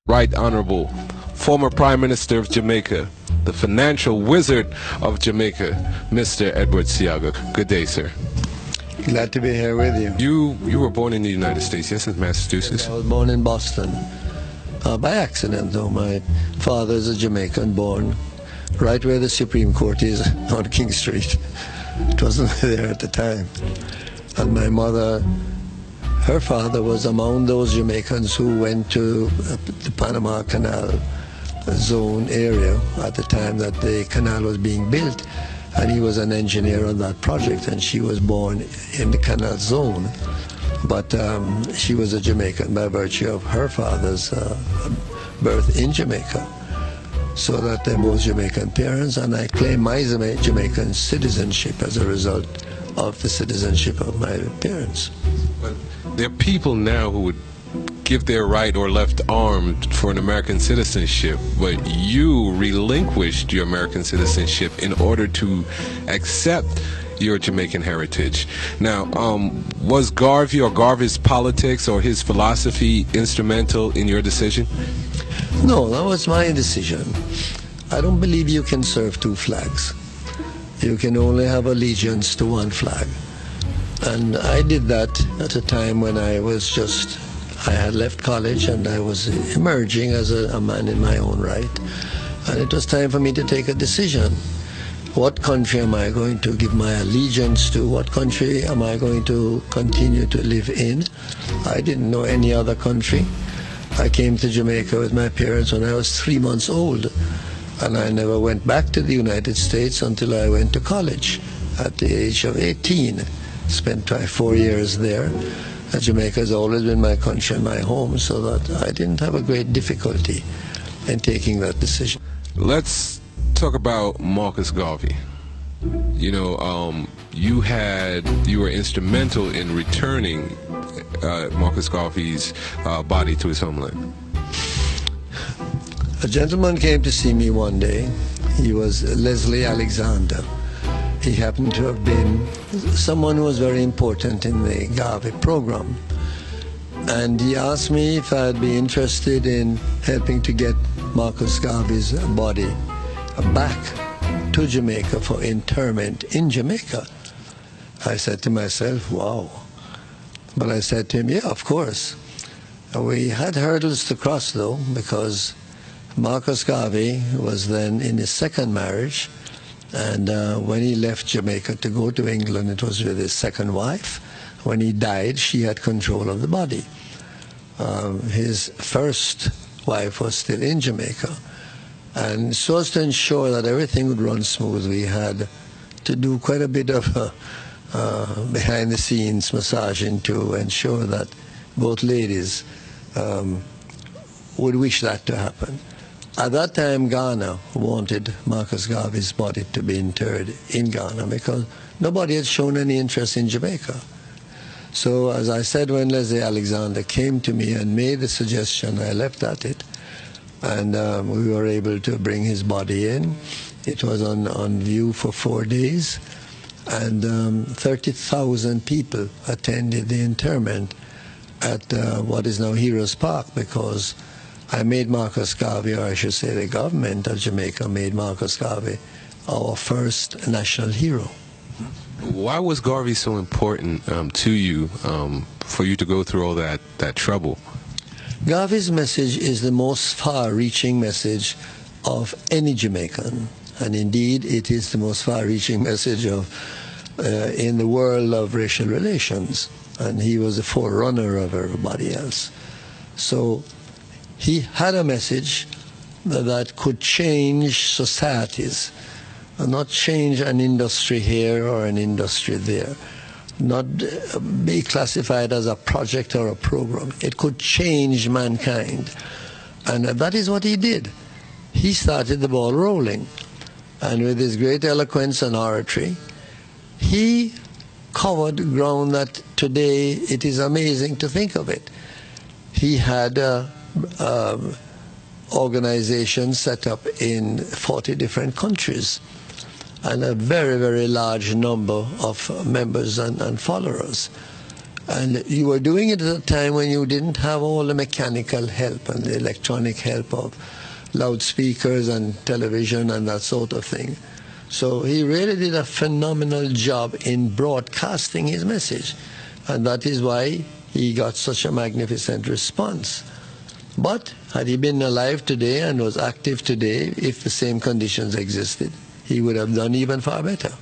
Right Honorable, former Prime Minister of Jamaica, the financial wizard of Jamaica, Mr. Edward Seaga. Good day, sir. Glad to be here with you. You were born in the United States, yes, in Massachusetts? I was born in Boston. By accident, though. My father is a Jamaican, born right where the Supreme Court is on King Street. It wasn't there at the time. And my mother, her father was among those Jamaicans who went to the Panama Canal zone area at the time that the canal was being built. And he was an engineer on that project, and she was born in the canal zone. But she was a Jamaican by virtue of her father's birth in Jamaica. So that they're both Jamaican parents, and I claim my Jamaican citizenship as a result of the citizenship of my parents. But there are people now who would give their right or left arm for an American citizenship, but you relinquished your American citizenship in order to accept your Jamaican heritage. Now, was Garvey or Garvey's politics or his philosophy instrumental in your decision? No, that was my decision. I don't believe you can serve two flags. You can only have allegiance to one flag. And I did that at a time when I had left college and I was emerging as a man in my own right. And it was time for me to take a decision. What country am I going to give my allegiance to? What country am I going to continue to live in? I didn't know any other country. I came to Jamaica with my parents when I was 3 months old, and I never went back to the United States until I went to college at the age of 18. Spent 4 years there. Jamaica has always been my country and my home, so that I didn't have a great difficulty in taking that decision. Let's talk about Marcus Garvey. You know, you were instrumental in returning Marcus Garvey's body to his homeland. A gentleman came to see me one day. He was Leslie Alexander. He happened to have been someone who was very important in the Garvey program. And he asked me if I'd be interested in helping to get Marcus Garvey's body back to Jamaica for interment in Jamaica. I said to myself, wow. But I said to him, yeah, of course. We had hurdles to cross, though, because Marcus Garvey was then in his second marriage, and when he left Jamaica to go to England, it was with his second wife. When he died, she had control of the body. His first wife was still in Jamaica. And so as to ensure that everything would run smooth, we had to do quite a bit of behind-the-scenes massaging to ensure that both ladies would wish that to happen. At that time, Ghana wanted Marcus Garvey's body to be interred in Ghana because nobody had shown any interest in Jamaica. So, as I said, when Leslie Alexander came to me and made the suggestion, I leapt at it. And we were able to bring his body in. It was on view for 4 days. And 30,000 people attended the interment at what is now Heroes Park, because I made Marcus Garvey, or I should say the government of Jamaica made Marcus Garvey our first national hero. Why was Garvey so important to you, for you to go through all that trouble? Garvey's message is the most far-reaching message of any Jamaican, and indeed it is the most far-reaching message of in the world of racial relations, and he was a forerunner of everybody else. So he had a message that could change societies, not change an industry here or an industry there, not be classified as a project or a program. It could change mankind. And that is what he did. He started the ball rolling. And with his great eloquence and oratory, he covered ground that today it is amazing to think of it. He had organizations set up in 40 different countries, and a very, very large number of members and followers. And you were doing it at a time when you didn't have all the mechanical help and the electronic help of loudspeakers and television and that sort of thing. So he really did a phenomenal job in broadcasting his message. And that is why he got such a magnificent response. But had he been alive today and was active today, if the same conditions existed, he would have done even far better.